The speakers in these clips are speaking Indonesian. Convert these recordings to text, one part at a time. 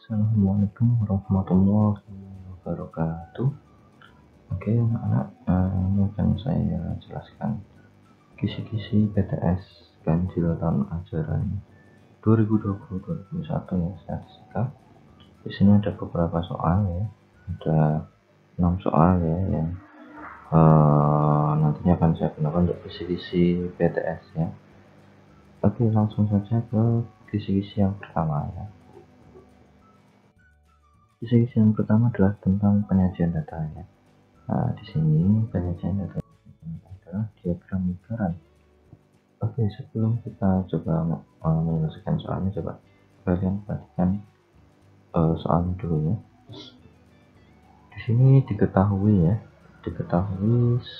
Assalamualaikum warahmatullahi wabarakatuh. Oke anak-anak, ini akan saya jelaskan kisi-kisi PTS ganjil tahun ajaran 2020-2021 ya, statistika. Di sini ada beberapa soal ya, ada 6 soal ya yang nantinya akan saya gunakan untuk kisi-kisi PTS ya. Oke, langsung saja ke kisi-kisi yang pertama ya. Kisi-kisi yang pertama adalah tentang penyajian data ya. Nah, di sini penyajian data adalah diagram lingkaran. Oke, sebelum kita coba menyelesaikan soalnya, coba kalian perhatikan soalnya dulu ya. Di sini diketahui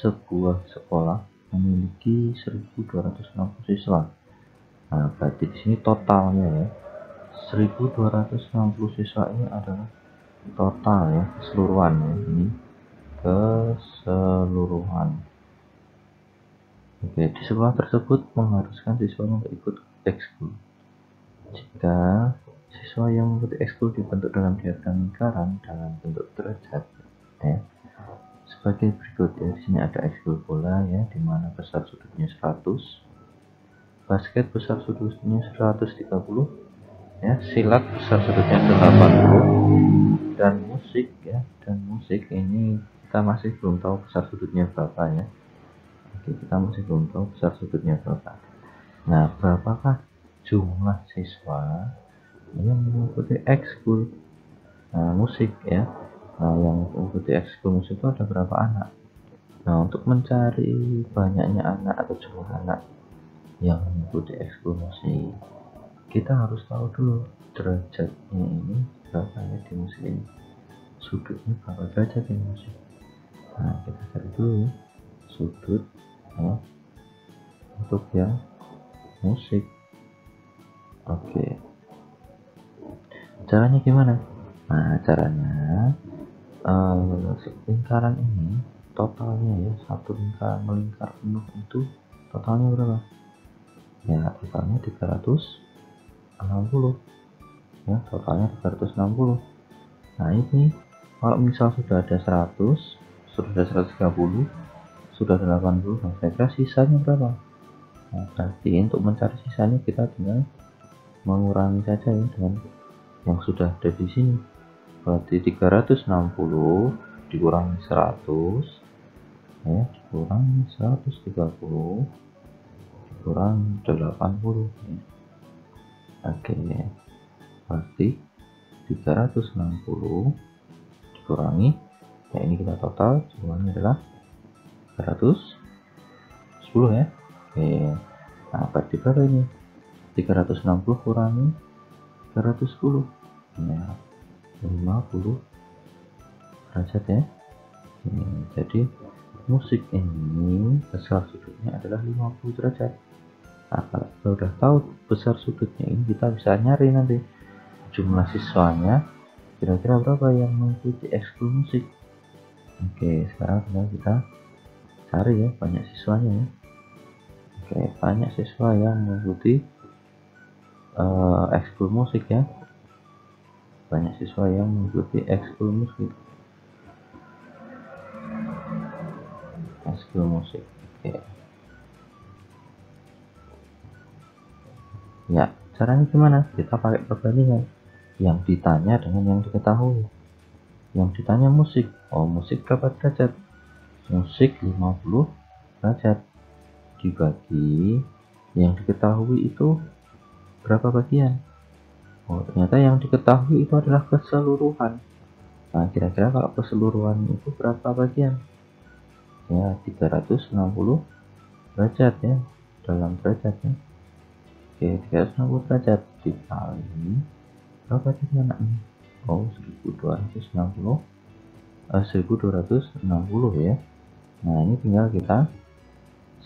sebuah sekolah memiliki 1260 siswa. Nah, berarti di sini totalnya ya 1260 siswa ini adalah total ya, keseluruhan ya, ini keseluruhan. Oke, di sekolah tersebut mengharuskan siswa untuk ikut ekskul. Jika siswa yang mengikuti ekskul dibentuk dalam diagram lingkaran dalam bentuk derajat ya, sebagai berikut ya. Di sini ada ekskul bola ya, di mana besar sudutnya 100, basket besar sudutnya 130 ya, silat besar sudutnya 80, dan musik ya, dan musik ini kita masih belum tahu besar sudutnya berapa ya. Oke, kita masih belum tahu besar sudutnya berapa. Nah, berapakah jumlah siswa yang mengikuti ekskul musik ya? Nah, yang mengikuti ekskul musik itu ada berapa anak? Nah, untuk mencari banyaknya anak atau jumlah anak yang mengikuti ekskul musik, kita harus tahu dulu derajatnya ini berapa ya di musik ini, sudutnya berapa derajat di musik. Nah, kita cari dulu ya sudut ya, untuk yang musik. Oke, caranya gimana? Nah, caranya lingkaran ini totalnya ya, satu lingkaran melingkar penuh itu totalnya berapa ya? Totalnya 360 ya, totalnya 360. Nah, ini kalau misal sudah ada 100, sudah ada 130, sudah ada 80, nah kira-kira sisanya berapa? Nah, berarti untuk mencari sisanya kita tinggal mengurangi saja ya dengan yang sudah ada di sini. Berarti 360 dikurangi 100 ya, dikurangi 130 dikurangi 80 ya. Oke, berarti 360 dikurangi ya, ini kita total jumlahnya adalah 310 ya. Oke, nah berarti berapa ini? 360 kurangi 310 ya, 50 derajat ya. Jadi musik ini besar sudutnya adalah 50 derajat. Nah, kalau kita udah tahu besar sudutnya ini, kita bisa nyari nanti jumlah siswanya kira-kira berapa yang mengikuti ekskul musik. Oke, sekarang kita cari ya banyak siswanya ya. Oke, banyak siswa yang mengikuti ekskul musik ya, banyak siswa yang mengikuti ekskul musik. Oke. Ya, caranya gimana? Kita pakai perbandingan yang ditanya dengan yang diketahui. Yang ditanya musik, musik berapa derajat? Musik 50 derajat dibagi yang diketahui itu berapa bagian? Ternyata yang diketahui itu adalah keseluruhan. Nah, kira-kira kalau keseluruhan itu berapa bagian? Ya, 360 derajat ya, dalam derajat ya. Oke, 360 derajat dikali berapa jadi anaknya? 1260 ya. Nah, ini tinggal kita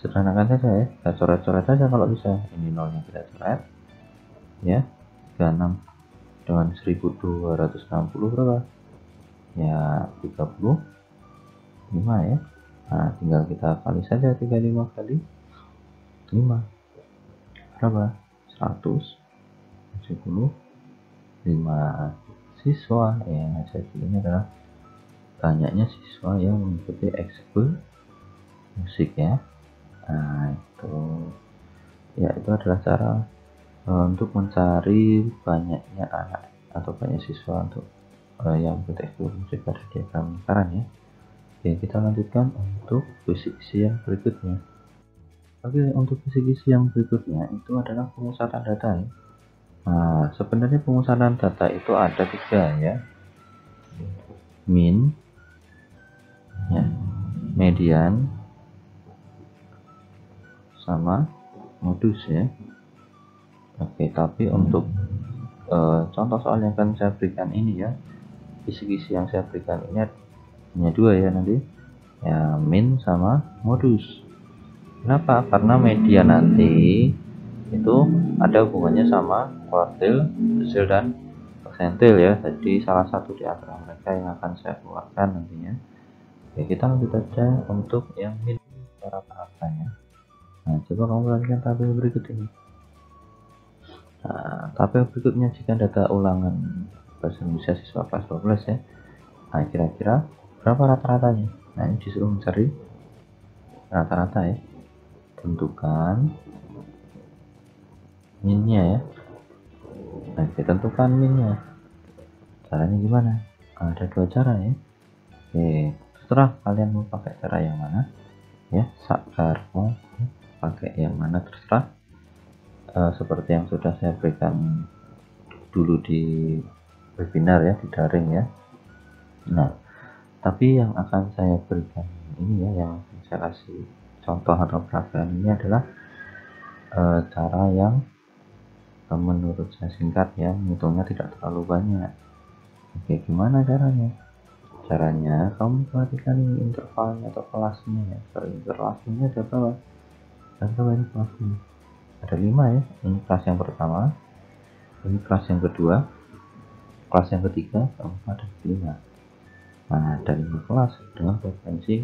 sederhanakan saja ya, kita coret-coret saja kalau bisa. Ini nolnya kita coret ya. 36 dengan 1260 berapa ya? 35 ya. Nah, tinggal kita kali saja 35 kali 5 berapa? 175. siswa ya. Jadi ini adalah banyaknya siswa yang mengikuti ekskul musik ya. Nah itu ya, itu adalah cara untuk mencari banyaknya anak atau banyak siswa untuk yang mengikuti ekskul musik pada diagram lingkaran ya. Oke, kita lanjutkan untuk kisi-kisi yang berikutnya. Oke, untuk kisi-kisi yang berikutnya itu adalah pemusatan data ya. Nah, sebenarnya pemusatan data itu ada 3 ya. Min ya, median sama modus ya. Oke, tapi untuk contoh soal yang akan saya berikan ini ya, kisi-kisi yang saya berikan ini hanya 2 ya nanti ya, min sama modus. Kenapa? Karena median nanti itu ada hubungannya sama kuartil, desil, dan persentil ya. Jadi salah satu di antara mereka yang akan saya keluarkan nantinya. Oke, kita lanjut saja untuk yang min rata-ratanya. Nah, coba kamu perhatikan tabel berikut ini. Nah, tabel berikutnya jika data ulangan bahasa Indonesia siswa kelas 12 ya. Nah, kira-kira berapa rata-ratanya? Nah, ini disuruh mencari rata-rata ya. Tentukan minnya ya. Nah, ditentukan minnya. Caranya gimana? Ada 2 cara ya. Oke, terserah kalian mau pakai cara yang mana ya. Sakar mau pakai yang mana terserah. Seperti yang sudah saya berikan dulu di webinar ya, di daring ya. Nah, tapi yang akan saya berikan ini ya, yang saya kasih contoh atau perhatian ini adalah cara yang menurut saya singkat ya, hitungnya tidak terlalu banyak. Oke, gimana caranya? Caranya kamu perhatikan ini intervalnya atau kelasnya ya. Kelasnya ada berapa? Ada berapa ini kelasnya? Ada 5 ya. Ini kelas yang pertama, ini kelas yang kedua, kelas yang ketiga, keempat, dan kelima. Nah, ada 5 kelas dengan frekuensi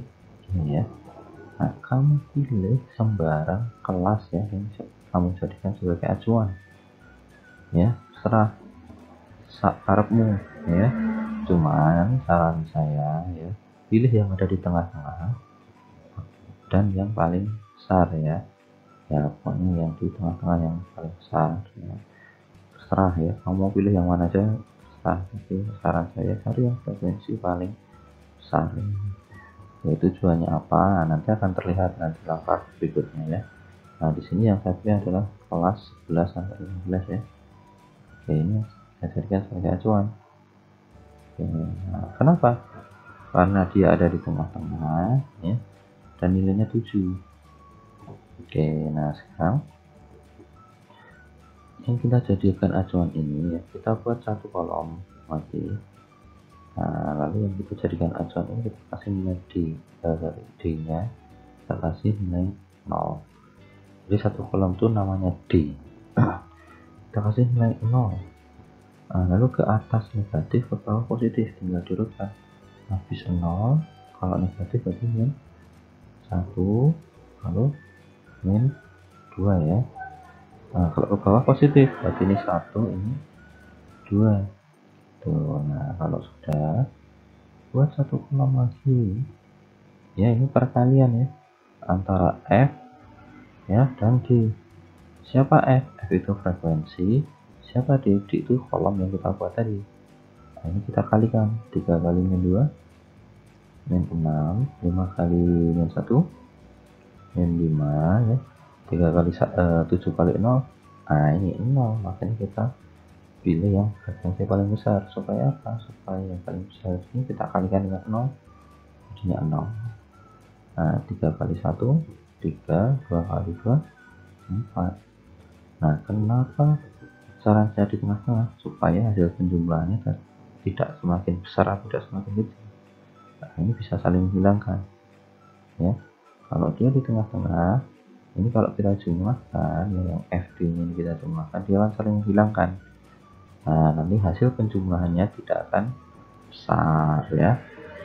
ini ya. Nah, kamu pilih sembarang kelas ya yang kamu jadikan sebagai acuan ya, terserah sakarepmu ya. Cuman saran saya ya, pilih yang ada di tengah-tengah dan yang paling besar ya. Ya pokoknya yang di tengah-tengah yang paling besar ya. Terserah ya, kamu mau pilih yang mana aja terserah. Tapi saran saya cari yang frekuensi paling besar ya. Ya, tujuannya apa? Nanti akan terlihat nanti langkah berikutnya ya. Nah, di sini yang saya pilih adalah kelas 11 sampai 15 ya. Oke, ini saya jadikan sebagai acuan. Oke, nah, kenapa? Karena dia ada di tengah-tengah ya, dan nilainya 7. Oke, nah sekarang yang kita jadikan acuan ini ya, kita buat satu kolom lagi. Nah, lalu yang kita jadikan acuan ini kita kasih nilai D nya kita kasih nilai 0. Jadi satu kolom itu namanya D. Kita kasih nilai 0. Nah, lalu ke atas negatif, ke bawah positif, tinggal diurutkan. Habis 0, kalau negatif berarti min 1, lalu min 2 ya. Nah, kalau ke bawah positif berarti ini 1, ini 2 tuh. Nah, kalau sudah buat satu kolom lagi ya, ini perkalian ya antara F ya dan D. Siapa F? F itu frekuensi, siapa D? D itu kolom yang kita buat tadi. Nah, ini kita kalikan 3 kali min 2 min 6, 5 kali min 1 min 5 ya, 3 kali 7 kali 0. Nah, ini 0, makanya kita pilih yang frekuensi paling besar. Supaya apa? Supaya yang paling besar ini kita kalikan dengan 0, jadinya 0. Nah, 3 kali 1 3, 2 kali 2 4. Nah, kenapa saran saya di tengah-tengah? Supaya hasil penjumlahannya tidak semakin besar atau tidak semakin kecil. Nah, ini bisa saling menghilangkan ya. Kalau dia di tengah-tengah, ini kalau kita jumlahkan ya, yang FD ini kita jumlahkan, dia akan saling menghilangkan. Nah, nanti hasil penjumlahannya tidak akan besar ya.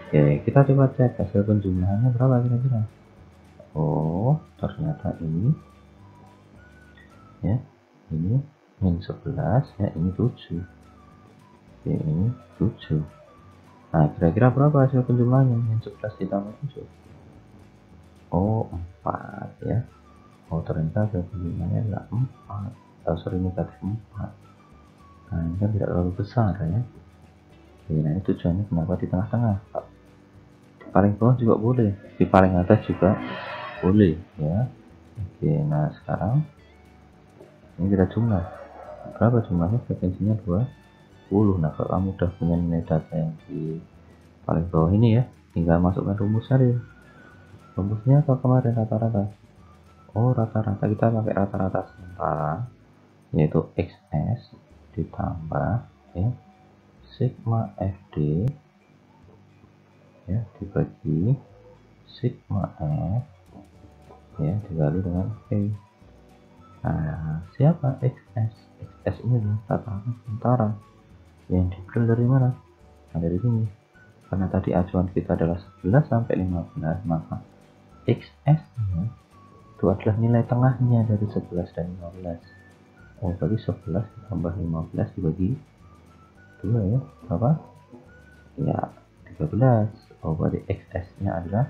Oke, kita coba cek hasil penjumlahannya berapa kira-kira. Oh, ternyata ini ya, ini min 11 ya, ini 7. Oke, ini 7. Nah, kira-kira berapa hasil penjumlahannya? Yang 11 ditambah 7. Oh, 4 ya. Oh, ternyata hasil penjumlahannya adalah 4. Oh, sorry, negatif 4. Nah, ini kan tidak terlalu besar ya. Oke, nah ini tujuannya kenapa di tengah-tengah. Di paling bawah juga boleh, di paling atas juga boleh ya. Oke, nah sekarang ini kita jumlah. Berapa jumlahnya? Frekuensinya 20. Nah, kalau kamu udah punya nilai data yang di paling bawah ini ya, tinggal masukkan rumus saja. Rumusnya apa kemarin? Rata-rata. Oh, rata-rata kita pakai rata-rata sementara, yaitu XS ditambah ya sigma FD ya dibagi sigma F ya dikali dengan P. Nah, siapa XS? XS ini adalah rata-rata sementara yang diambil dari mana? Nah, dari sini. Karena tadi acuan kita adalah 11 sampai 15, maka XS nya itu adalah nilai tengahnya dari 11 dan 15. Oh, berarti 11 ditambah 15 dibagi 2 ya, berapa? Ya, 13. Oh, berarti XS nya adalah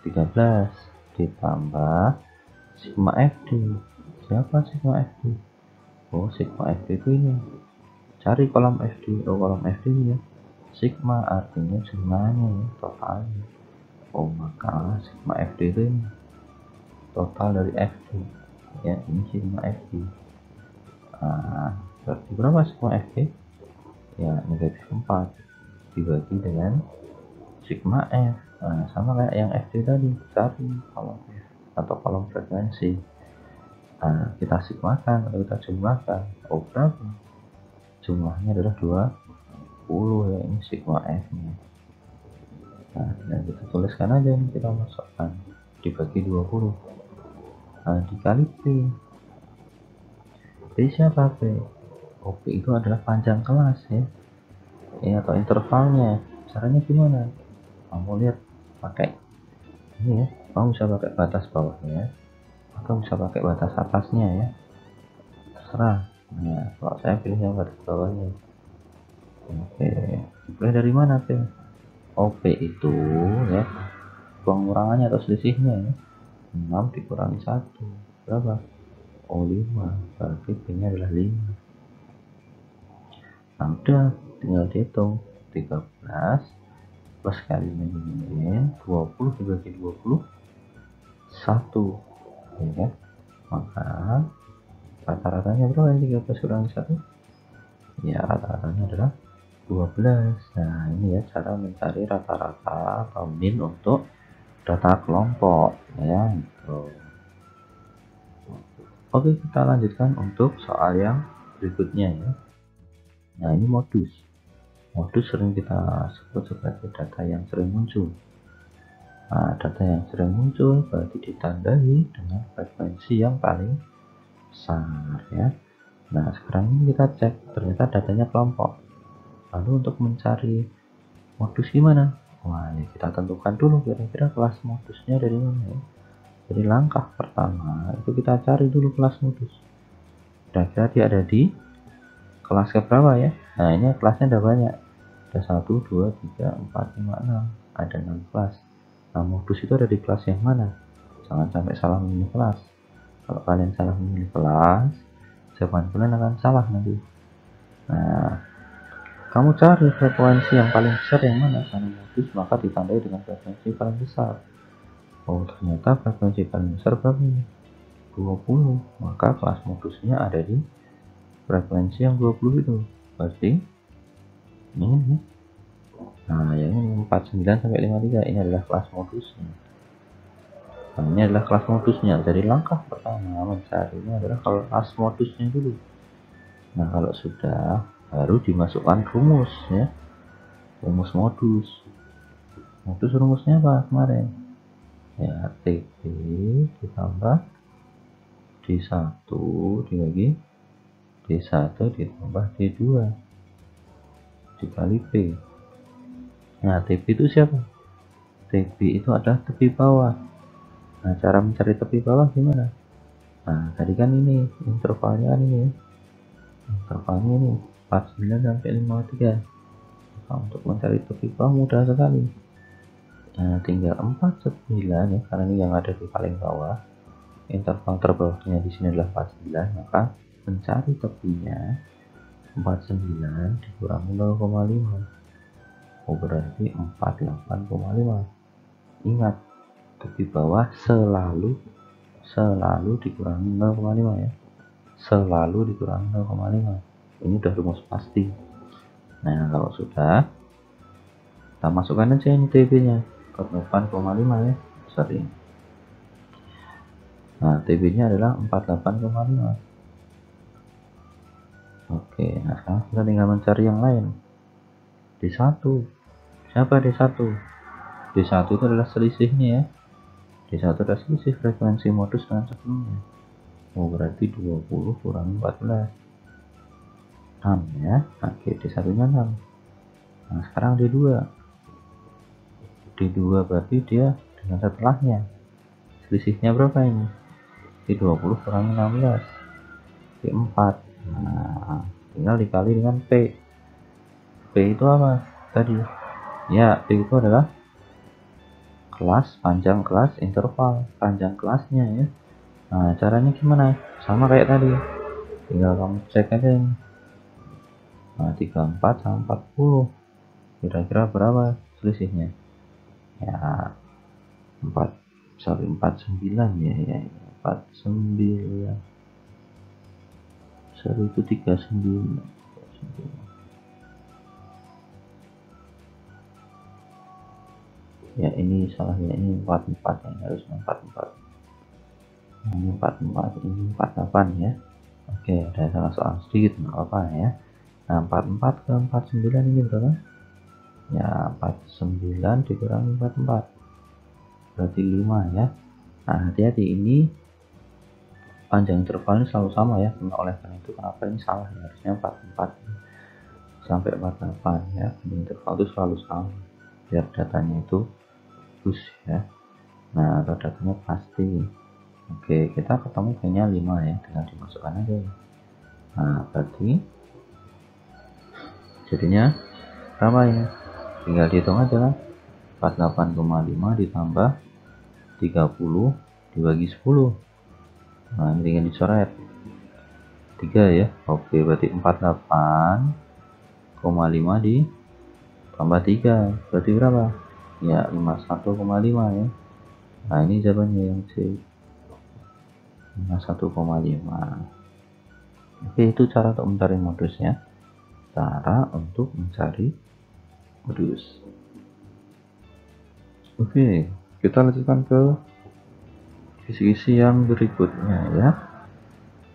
13 ditambah sigma FD. Siapa sigma FD? Oh, sigma FD itu ini. Cari kolom FD. Oh, kolom FD ini ya. Sigma artinya jumlahnya ya, totalnya. Oh, maka sigma FD itu ini total dari FD ya, ini sigma FD. Nah, berarti berapa sigma FD? Ya, negatif 4 dibagi dengan sigma F. Nah, sama kayak yang FD tadi, cari kolom F atau kolom frekuensi. Nah, kita sigmakan atau kita jumlahkan. Oh, berapa? Jumlahnya adalah 20 ya, ini sigma F nya. Nah, dan kita tuliskan aja ini, kita masukkan dibagi 20. Nah, dikali P. P siapa P? Oh, P itu adalah panjang kelas ya. Atau intervalnya. Caranya gimana? Kamu lihat pakai ini ya. Kamu bisa pakai batas bawahnya atau bisa pakai batas atasnya ya. Terserah. Nah, kalau saya pilih yang batas bawahnya. Oke. Mulai dari mana P? OP itu ya pengurangannya atau selisihnya ya 6 dikurangi 1 berapa? Oh, 5. Berarti P nya adalah 5. Nah, udah tinggal dihitung 13 plus kali ini 20 dibagi 20 1 ya kan? Maka rata-ratanya berapa? 13 kurangi 1 ya, rata-ratanya adalah 12. Nah, ini ya cara mencari rata-rata atau min untuk data kelompok ya gitu. Oke, kita lanjutkan untuk soal yang berikutnya ya. Nah, ini modus sering kita sebut sebagai data yang sering muncul. Nah, data yang sering muncul berarti ditandai dengan frekuensi yang paling besar ya. Nah, sekarang ini kita cek, ternyata datanya kelompok. Lalu untuk mencari modus gimana? Wah, ya kita tentukan dulu kira-kira kelas modusnya dari mana ya. Jadi langkah pertama itu kita cari dulu kelas modus. Kira-kira dia ada di kelas keberapa ya? Nah, ini kelasnya ada banyak. Ada 1, 2, 3, 4, 5, 6. Ada 6 kelas. Nah, modus itu ada di kelas yang mana? Jangan sampai salah memilih kelas. Kalau kalian salah memilih kelas, jawaban kalian akan salah nanti. Nah, kamu cari frekuensi yang paling besar yang mana? Karena modus maka ditandai dengan frekuensi paling besar. Oh, ternyata frekuensi paling besar berapa ini? 20. Maka kelas modusnya ada di frekuensi yang 20 itu. Berarti ini. Nah, yang ini 49 sampai 53 ini adalah kelas modusnya. Nah, ini adalah kelas modusnya. Jadi langkah pertama mencarinya adalah kelas modusnya dulu. Nah, kalau sudah baru dimasukkan rumus ya, rumus modus. Rumusnya apa kemarin ya? TP ditambah D1 dibagi D1 ditambah D2 dikali P. Nah, TP itu siapa? TP itu adalah tepi bawah. Nah, cara mencari tepi bawah gimana? Nah, tadi kan ini intervalnya kan ini ya. Intervalnya ini 49 sampai 53. Nah, untuk mencari tepi bawah mudah sekali. Nah, tinggal 49 ya, karena ini yang ada di paling bawah. Interval terbawahnya di sini adalah 49, maka mencari tepinya 49 dikurangi 0,5. Oh, berarti 48,5. Ingat, tepi bawah selalu dikurangi 0,5 ya. Selalu dikurangi 0,5. Ini udah rumus pasti. Nah, kalau sudah, kita masukkan aja ini TB-nya ke 8,5 ya. Sorry. Nah, TB-nya adalah 48,5. Oke, nah sekarang kita tinggal mencari yang lain. D1. Siapa D1? D1 itu adalah selisihnya ya. D1 adalah selisih frekuensi modus dengan sebelumnya. Oh, berarti 20 kurang 14. 6 ya. Oke, D1 nya 6. Nah, sekarang D2. D2 berarti dia dengan setelahnya. Selisihnya berapa ini? D20 kurang 16. D4. Nah, tinggal dikali dengan P. P itu apa tadi? Ya, P itu adalah kelas, panjang kelas, interval, panjang kelasnya ya. Nah, caranya gimana? Sama kayak tadi. Tinggal kamu cek aja ini. Nah, 34 sama 40. Kira-kira berapa selisihnya? Ya, 49 ya. 49. Sorry, itu 39. Ya, ini salahnya, ini 44 ya, harus 44. Ini 44, ini 48 ya. Oke, ada salah soal sedikit, nggak apa-apa ya. Nah, 44 ke 49 ini berapa? Ya, 49 dikurangi 44. Berarti 5 ya. Nah, hati-hati, ini panjang intervalnya selalu sama ya. Oleh karena itu kenapa ini salah ya? Harusnya 44 sampai 48 ya. Panjang interval itu selalu sama biar datanya itu bagus ya. Nah, atau datanya pasti. Oke, kita ketemu kayaknya 5 ya, tinggal dimasukkan aja ya. Nah, berarti jadinya berapa ini? Tinggal dihitung aja kan. 48,5 ditambah 30 dibagi 10. Nah, ini tinggal dicoret 3 ya. Oke, berarti 48,5 ditambah 3 berarti berapa? Ya, 51,5 ya. Nah, ini jawabannya yang C, 51,5. Oke, itu cara untuk mencari modusnya. Cara untuk mencari modus. Oke, kita lanjutkan ke kisi-kisi yang berikutnya ya.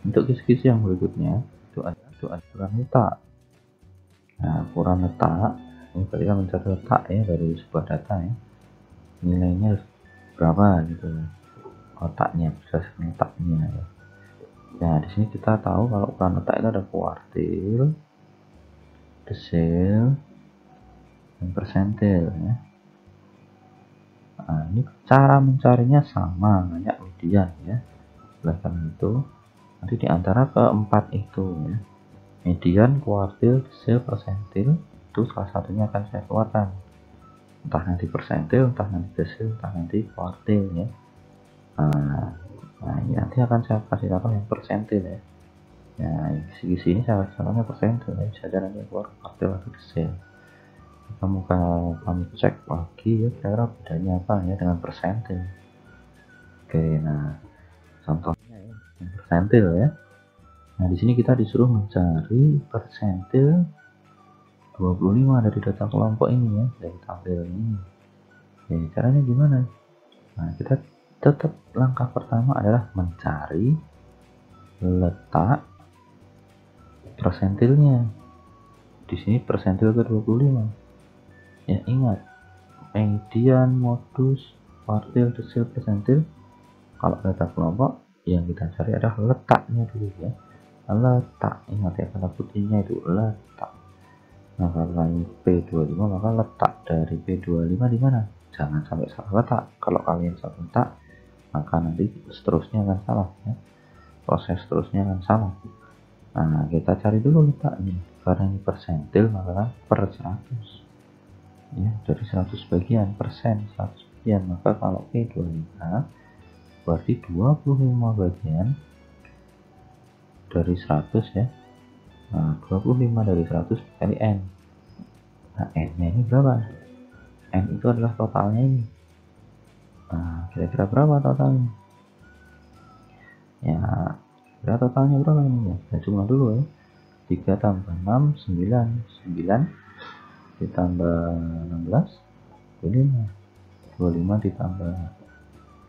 Untuk kisi-kisi yang berikutnya itu ada ukuran letak. Nah, ukuran letak ini kita mencari letak ya dari sebuah data ya. Nilainya berapa gitu ya. Letaknya, berdasarkan letaknya ya. Nah, di sini kita tahu kalau ukuran letak itu ada kuartil, desil, dan persentil ya. Nah, ini cara mencarinya sama, hanya median ya. Oleh karena itu nanti diantara keempat itu ya, median, kuartil, desil, persentil, itu salah satunya akan saya keluarkan. Entah nanti persentil, entah nanti desil, entah nanti kuartil ya. Nah, ini nanti akan saya kasih contoh yang persentil ya. Nah, kisi-kisi ini saya kasih contohnya persentil ya, bisa aja nanti keluar kuartil atau desil. Kami cek lagi ya, kira-kira bedanya apa ya dengan persentil. Oke, nah contohnya ya, yang persentil ya. Nah, di sini kita disuruh mencari persentil 25 dari data kelompok ini ya, dari tabel ini. Oke, caranya gimana? Nah, kita tetap langkah pertama adalah mencari letak persentilnya. Di sini persentil ke 25. Ya, ingat, median, modus, kuartil, desil, persentil. Kalau data kelompok yang kita cari adalah letaknya dulu ya. Letak, ingat ya, kata putihnya itu letak. Nah, kalau ini P25 maka letak dari P25 di mana? Jangan sampai salah letak. Kalau kalian salah letak, maka nanti seterusnya akan salah ya. Proses seterusnya akan salah. Nah, kita cari dulu letaknya. karena ini persentil maka per 100 ya, dari 100 bagian persen 100 bagian, maka kalau P25 berarti 25 bagian dari 100 ya. Nah 25 dari 100 kali N. Nah N nya ini berapa? N itu adalah totalnya ini. Nah kira-kira berapa totalnya? Ya kira totalnya berapa ini ya? Kita jumlah dulu ya. 3 tambah 6 9 ditambah 16 25 ditambah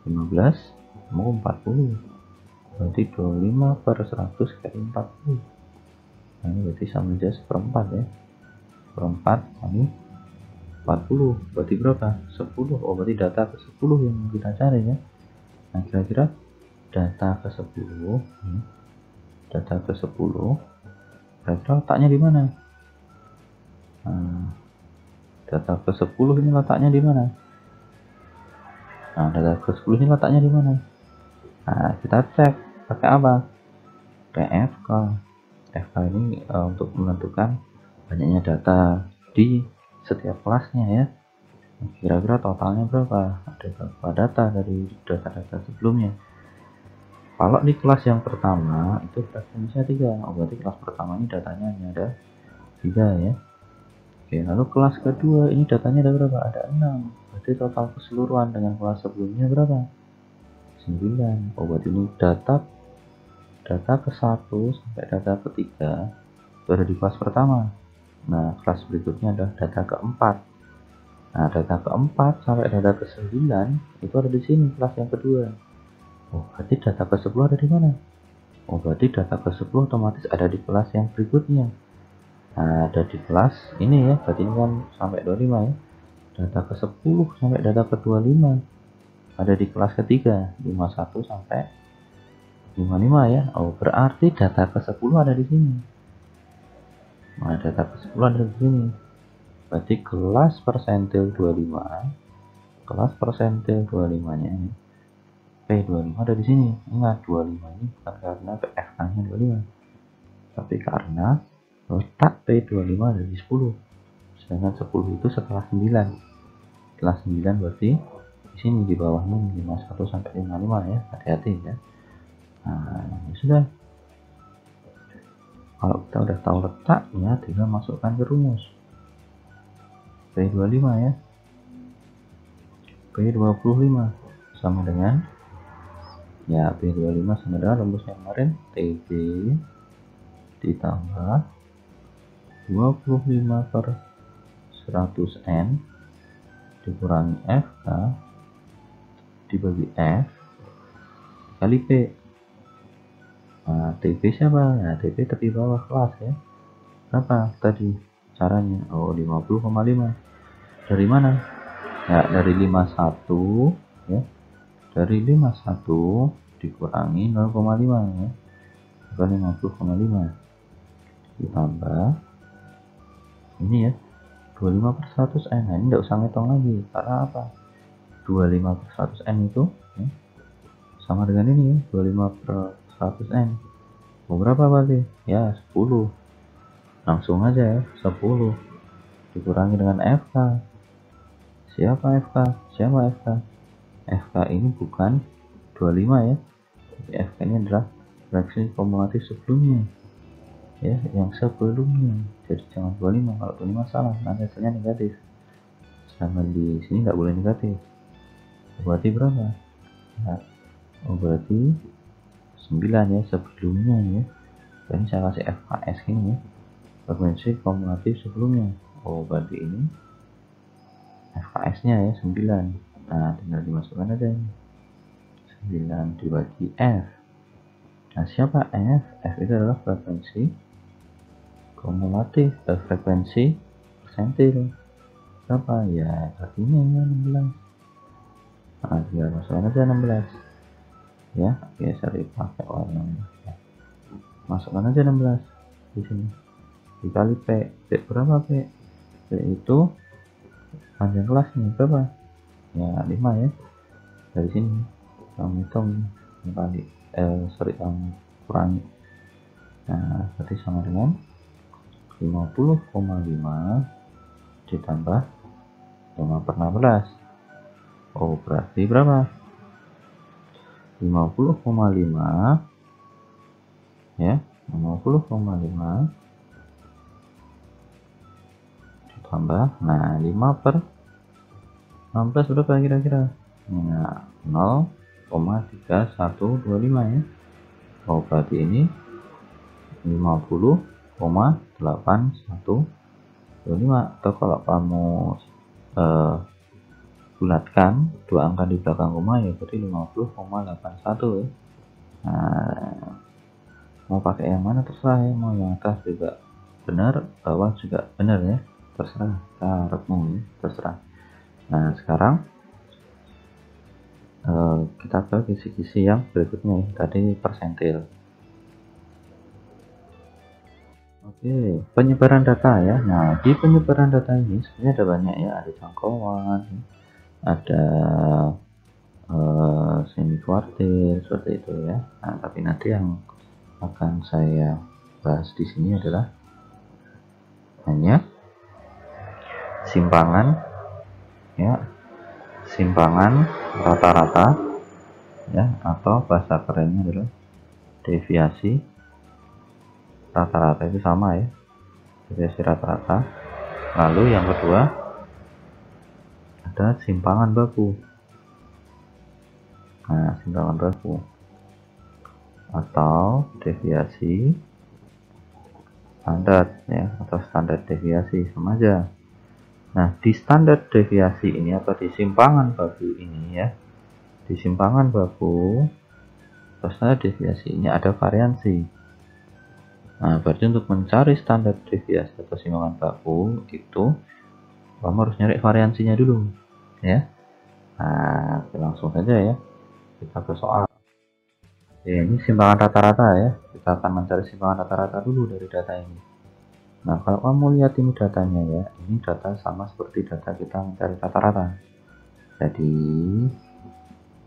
15 mau 40, berarti 25 per 100 kali 40. Nah ini berarti sama aja seperempat ya, seperempat kali 40 berarti berapa? 10. Oh berarti data ke 10 yang kita cari ya. Nah kira-kira data ke 10 data ke 10 kira-kira letaknya di mana? Nah, data ke 10 ini letaknya di mana? Nah data ke 10 ini letaknya di mana? Nah kita cek pakai apa? PFK. FK ini untuk menentukan banyaknya data di setiap kelasnya ya. Kira-kira totalnya berapa? Ada berapa data dari data-data sebelumnya? Kalau di kelas yang pertama itu frekuensinya 3. Oh, berarti kelas pertama ini datanya hanya ada 3 ya. Oke, lalu kelas kedua ini datanya ada berapa? Ada 6. Berarti total keseluruhan dengan kelas sebelumnya berapa? 9. Oh, berarti ini data ke 1 sampai data ke 3 itu ada di kelas pertama. Nah, kelas berikutnya adalah data keempat. Nah, data keempat sampai data ke 9 itu ada di sini kelas yang kedua. Oh, berarti data ke 10 ada di mana? Oh, berarti data ke 10 otomatis ada di kelas yang berikutnya. Nah, ada di kelas ini ya, berarti ini kan sampai 25 ya. Data ke 10 sampai data ke 25 ada di kelas ketiga, 51 sampai 55 ya. Oh, berarti data ke 10 ada di sini. Nah, data ke 10 ada di sini. Berarti kelas persentil 25, kelas persentil 25-nya ini P25 ada di sini. Ingat 25 ini bukan karena PFK-nya 25, tapi karena letak P25 ada di 10. Sedangkan 10 itu setelah 9. Setelah 9 berarti di sini di bawahnya 51 sampai 55 ya. Hati-hati ya. Nah, sudah. Kalau kita udah tahu letaknya, tinggal masukkan ke rumus. P25 ya. P25 sama dengan ya P25 sama dengan rumusnya kemarin TB ditambah 25 per 100N dikurangi FK dibagi F kali P. Nah, TB siapa? Nah, TB tepi bawah kelas ya. Berapa tadi caranya? Oh, 50,5. Dari mana? Ya, dari 51 ya. Dari 51 dikurangi 0,5 ya. Bukan 50,5. Ditambah ini ya. 25 per 100N. Nah, ini enggak usah ngitung lagi. Karena apa? 25 per 100N itu ya, sama dengan ini ya. 25 per 100N. Mau berapa berarti? Ya 10. Langsung aja ya, 10 dikurangi dengan FK. Siapa FK? Siapa FK? FK ini bukan 25 ya, tapi FK ini adalah fraksi kumulatif sebelumnya ya, yang sebelumnya. Jadi jangan 25. Kalau 25 salah, nanti hasilnya negatif. Sedangkan di sini nggak boleh negatif. Berarti berapa? Nah, oh berarti 9 ya sebelumnya ya. Dan saya kasih FKS ini ya, frekuensi kumulatif sebelumnya. Oh berarti ini FKS nya ya 9. Nah tinggal dimasukkan aja ini 9 dibagi F. Nah siapa F? F itu adalah frekuensi kumulatif, frekuensi persentil. Berapa ya? Berarti ini ya 16. Nah tinggal masukkan aja 16 ya. Biasa dipakai warna ya. Masukkan aja 16 di sini dikali P. P berapa P? P itu panjang kelasnya berapa? Ya 5 ya. Dari sini kamu hitung kali kurangi. Nah berarti sama dengan 50,5 ditambah 5/16. Oh, berarti berapa? 50,5 ya, 50,5 ditambah, nah 5/16 berapa kira-kira? Nah, 0,3125 ya. Oh, berarti ini 50,8125. Atau kalau kamu bulatkan dua angka di belakang koma ya berarti 50,81 ya. Nah, mau pakai yang mana terserah ya, mau yang atas juga benar, bawah juga benar ya, terserah, caranya ya, terserah. Nah, sekarang kita ke kisi-kisi yang berikutnya ya, tadi persentil. Oke, penyebaran data ya. Nah, di penyebaran data ini sebenarnya ada banyak ya, ada jangkauan, ada semi kuartil seperti itu ya. Nah, tapi nanti yang akan saya bahas di sini adalah hanya simpangan ya, simpangan rata-rata ya, atau bahasa kerennya adalah deviasi rata-rata. Itu sama ya, deviasi rata-rata. Lalu yang kedua ada simpangan baku. Nah, simpangan baku atau deviasi standar ya, atau standar deviasi sama aja. Nah, di standar deviasi ini atau di simpangan baku ini ya, di simpangan baku atau standar deviasi ini ada variansi. Nah, berarti untuk mencari standar deviasi atau simpangan baku itu kamu harus nyari variansinya dulu ya. Nah, langsung saja ya, kita ke soal. Ya, ini simpangan rata-rata ya, kita akan mencari simpangan rata-rata dulu dari data ini. Nah, kalau kamu lihat ini datanya ya, ini data sama seperti data kita mencari rata-rata. Jadi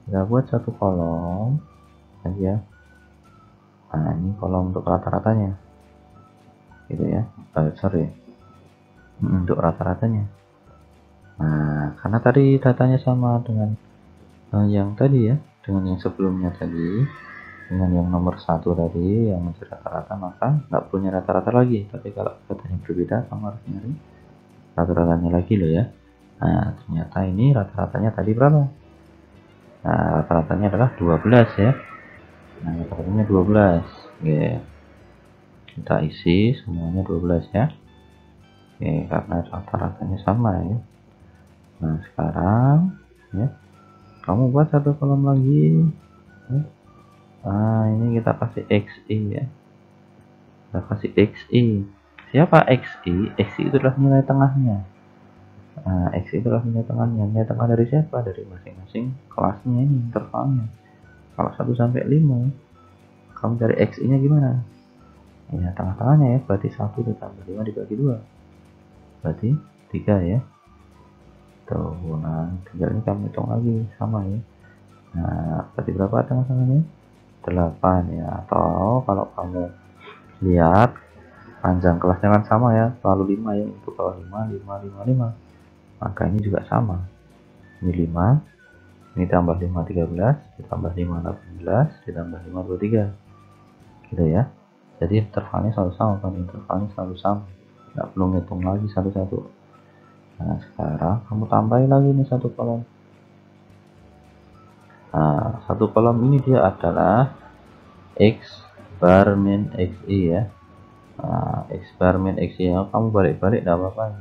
kita buat satu kolom aja. Nah, ini kolom untuk rata-ratanya gitu ya, sorry, untuk rata-ratanya. Nah, karena tadi datanya sama dengan yang tadi ya, dengan yang sebelumnya tadi, dengan yang nomor 1 tadi yang mencari rata-rata, maka nggak punya rata-rata lagi. Tapi kalau datanya berbeda, kamu harus nyari rata-ratanya lagi loh ya. Nah, ternyata ini rata-ratanya tadi berapa? Nah, rata-ratanya adalah 12 ya. Nah, rata-ratanya 12. Oke, kita isi semuanya 12 ya. Oke, karena rata-ratanya sama ya. Nah, sekarang ya, kamu buat satu kolom lagi ya. Nah, ini kita kasih XI ya, kita kasih XI. Siapa XI? XI itu adalah nilai tengahnya. Nah, XI itu adalah nilai tengahnya. Nilai tengah dari siapa? Dari masing-masing kelasnya ini, intervalnya. Kalau 1 sampai 5, kamu cari XI nya gimana? Ya, tengah-tengahnya ya, berarti 1 ditambah 5 dibagi 2, berarti 3 ya. Tuh, nah tinggal ini kamu hitung lagi, sama ya. Nah, berarti berapa tengah-tengahnya? 8 ya. Atau kalau kamu lihat panjang kelasnya kan sama ya, selalu 5 ya, untuk bawah 5, 5, 5, 5. Maka ini juga sama. Ini 5, ini tambah 5, 13, ditambah 5, 18, ditambah 5, 23. Gitu ya. Jadi intervalnya selalu sama kan, intervalnya selalu sama. Nggak perlu ngitung lagi satu-satu. Nah, sekarang kamu tambahin lagi nih satu kolom. Nah, satu kolom ini dia adalah X bar min XI ya. Nah, X bar min XI ya, kamu balik-balik tidak apa-apa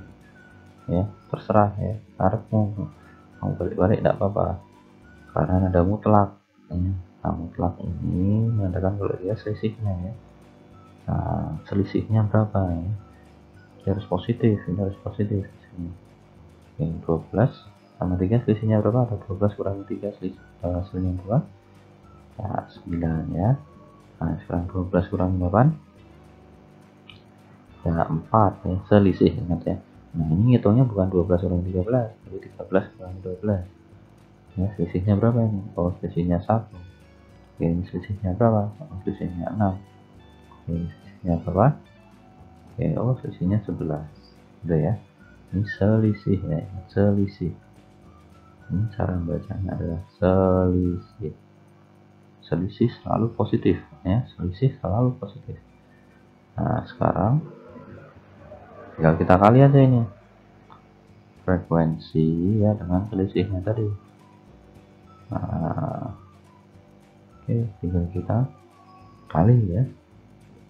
ya, terserah ya, karepmu kamu balik-balik tidak apa-apa, karena ada mutlak ya. Nah, mutlak ini menandakan kalau dia selisihnya ya. Nah, selisihnya berapa ya, dia harus positif, ini harus positif di sini. Oke, 12 sama 3 selisihnya berapa? Ada 12 kurangi 3 selisihnya berapa? Ya, 9 ya. Nah, sekarang 12 kurangi 8 ya 4 ya, selisih ingat ya. Nah, ini ngitungnya bukan 12 kurangi 13, tapi 13 kurangi 12 ya. Selisihnya berapa ini? Oh, selisihnya 1. Oke, ini selisihnya berapa? Oh, selisihnya 6. Oke, selisihnya berapa? Oke, oh selisihnya 11. Udah ya. Ini selisih ya, selisih. Ini cara bacanya adalah selisih. Selisih selalu positif ya, selisih selalu positif. Nah, sekarang tinggal kita kali aja ini frekuensi ya dengan selisihnya tadi. Nah, oke, tinggal kita kali ya.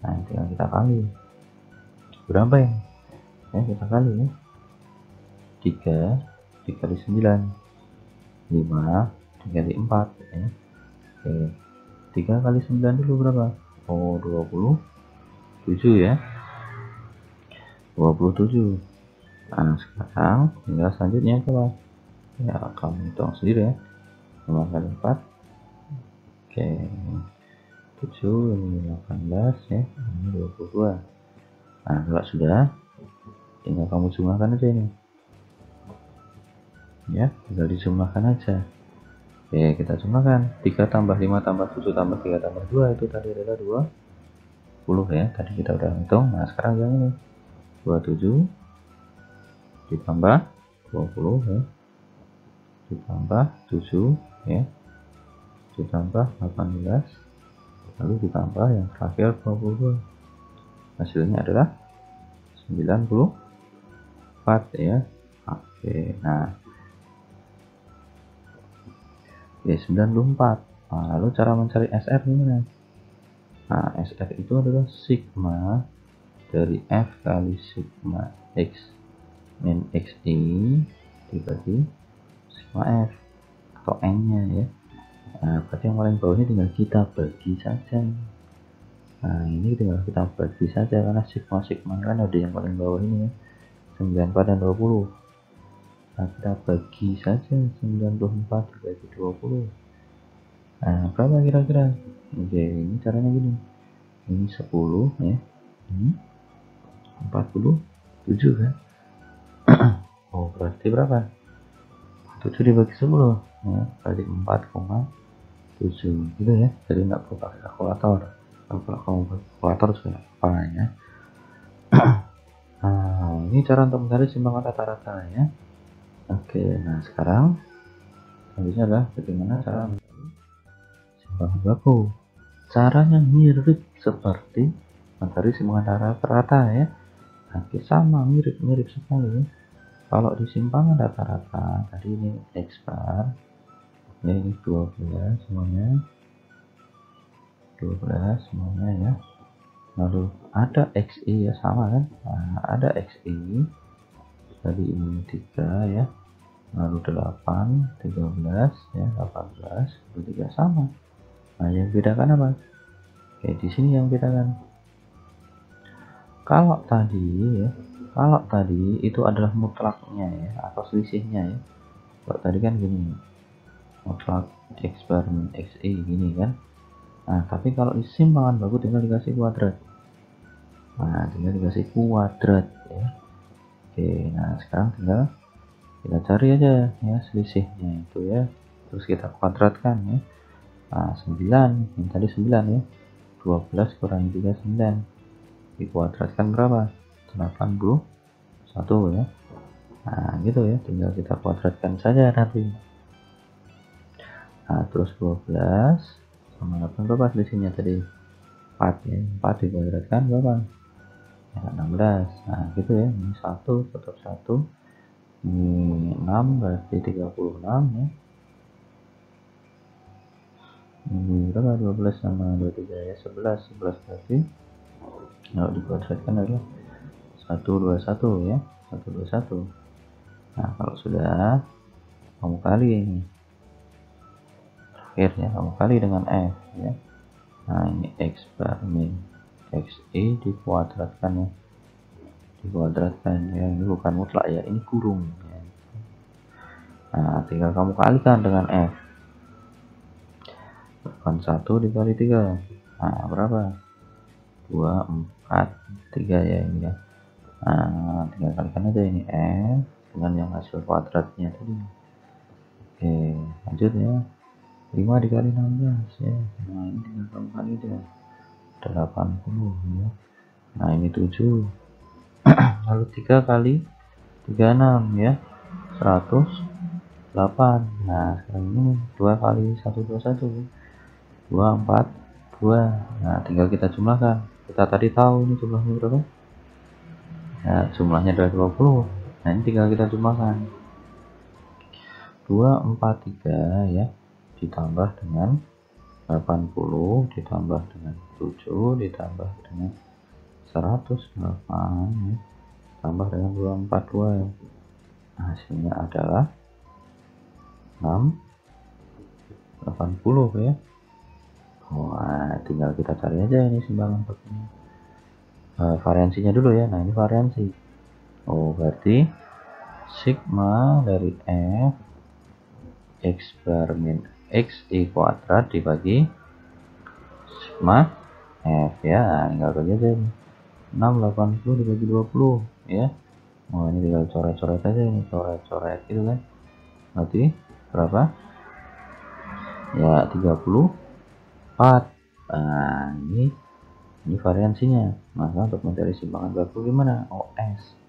Nah, tinggal kita kali. Berapa ya? Ya, kita kali ya. 3 dikali 9, 5 dikali 4 ya. Oke. 3 kali 9 dulu berapa? Oh, 27 ya. 27. Nah, sekarang tinggal selanjutnya coba. Ya, kamu hitung sendiri ya. 5 kali 4. Oke. 7, ini 18 ya. Ini 22. Nah, kalau sudah, tinggal kamu jumlahkan aja ini. Ya, tinggal dijumlahkan aja. Oke, kita jumlahkan. 3 tambah 5 tambah 7 tambah 3 tambah 2 itu tadi adalah 20 ya. Tadi kita udah hitung. Nah, sekarang yang ini 27 ditambah 20 ya. Ditambah 7 ya. Ditambah 18 lalu ditambah yang terakhir 22. Hasilnya adalah 94 ya. Oke, nah. Oke, 94. Nah, lalu cara mencari SR gimana? Nah, SR itu adalah sigma dari F kali sigma X min XI dibagi sigma F atau N-nya ya. Nah, berarti yang paling bawah ini tinggal kita bagi saja. Nah, ini tinggal kita bagi saja karena sigma kan ada yang paling bawah ini ya. 94 dan 20. Nah, kita bagi saja 94 dibagi 20. Nah, berapa kira-kira? Oke, ini caranya gini. Ini 10 ya. Ini 47 kan? Oh, berarti berapa? 7 dibagi 10 ya, berarti 4,7 gitu ya. Jadi nggak perlu pakai kalkulator. Kalau kamu pakai kalkulator juga apa ya. Nah, ini cara untuk mencari simpangan rata-rata ya. Oke, nah sekarang selanjutnya adalah bagaimana cara mencari simpangan baku. Caranya mirip seperti mencari simpangan rata-rata ya. Hampir sama, mirip sekali. Kalau di simpangan rata-rata tadi ini X bar ya, ini 12 semuanya, 12 semuanya ya. Lalu ada XI ya, sama kan. Nah, ada XI tadi ini 3 ya, lalu 8 13 ya, 18 23 sama. Nah, yang bedakan apa? Oke, di sini yang bedakan. Kalau tadi itu adalah mutlaknya ya, atau selisihnya ya. Kalau tadi kan gini, mutlak X bar min XI gini kan. Nah, tapi kalau di simpangan baku tinggal dikasih kuadrat. Nah, tinggal dikasih kuadrat ya. Oke, nah sekarang tinggal kita cari aja ya selisihnya itu ya. Terus kita kuadratkan ya. Nah, 9, yang tadi 9 ya. 12 kurangi 3 9. Dikuadratkan berapa? 81 ya. Nah, gitu ya. Tinggal kita kuadratkan saja nanti. Nah, terus 12 sama 8 berapa selisihnya tadi? 4 ya. 4 dikuadratkan berapa? Ya, 16. Nah, gitu ya. Ini 1 tetap 1. Ini 6 berarti 36 ya. Ini berapa? 12 sama 23 ya, 11 berarti kalau dikuadratkan adalah 121 ya, 121. Nah, kalau sudah kamu kali ini terakhir ya, kamu kali dengan F ya. Nah, ini X bar min XI dikuadratkan ya, dikuadratkan ya. Ini bukan mutlak ya, ini kurung ya. Nah, tinggal kamu kalikan dengan F. 1 dikali 3. Nah, berapa? 2, 4, 3 ya ini ya. Nah, tinggal kalikan aja ini F dengan yang hasil kuadratnya tadi. Oke, lanjut ya. 5 dikali 16 ya. Nah, ini tinggal kamu kali aja. 80 ya. Nah, ini 7 Lalu 3 kali 36 ya, 108. Nah sekarang ini 2 kali 121, 242. Nah tinggal kita jumlahkan. Kita tadi tahu ini jumlahnya berapa. Nah jumlahnya adalah 20. Nah ini tinggal kita jumlahkan. 243 ya, ditambah dengan 80, ditambah dengan 7, ditambah dengan 108 ya, tambah dengan 242 ya. Nah, hasilnya adalah 680 ya. Wah, tinggal kita cari aja ini simbangan pakai variansinya dulu ya. Nah ini variansi. Oh berarti sigma dari F X bar min X I kuadrat dibagi sigma F ya. Nah, tinggal bagi aja ini. 680 dibagi 20 ya. Oh ini tinggal coret-coret aja ini, coret-coret gitu kan. Berarti berapa ya, 34. Nah ini variansinya. Maka untuk mencari simpangan baku gimana? Oh S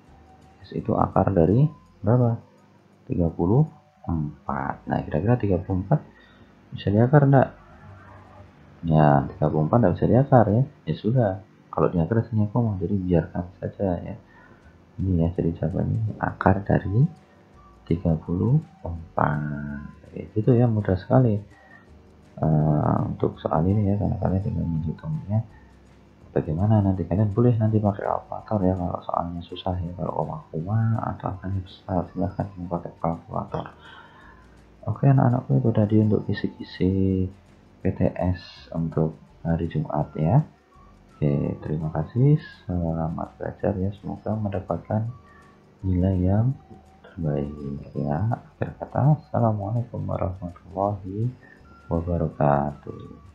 itu akar dari berapa? 34. Nah kira-kira 34 bisa diakar enggak? Ya 34 enggak bisa diakar ya. Ya sudah, kalau diakar hasilnya koma, jadi biarkan saja ya. Ini ya, jadi jawabannya akar dari 34. Itu ya, mudah sekali untuk soal ini ya, karena kalian tinggal menghitungnya. Bagaimana nanti kalian boleh nanti pakai kalkulator ya kalau soalnya susah ya, kalau koma-koma atau akan besar silahkan pakai kalkulator. Oke anak-anakku, itu tadi untuk kisi-kisi PTS untuk hari Jumat ya. Oke, terima kasih, selamat belajar ya, semoga mendapatkan nilai yang terbaik ya. Akhir kata, assalamualaikum warahmatullahi wabarakatuh.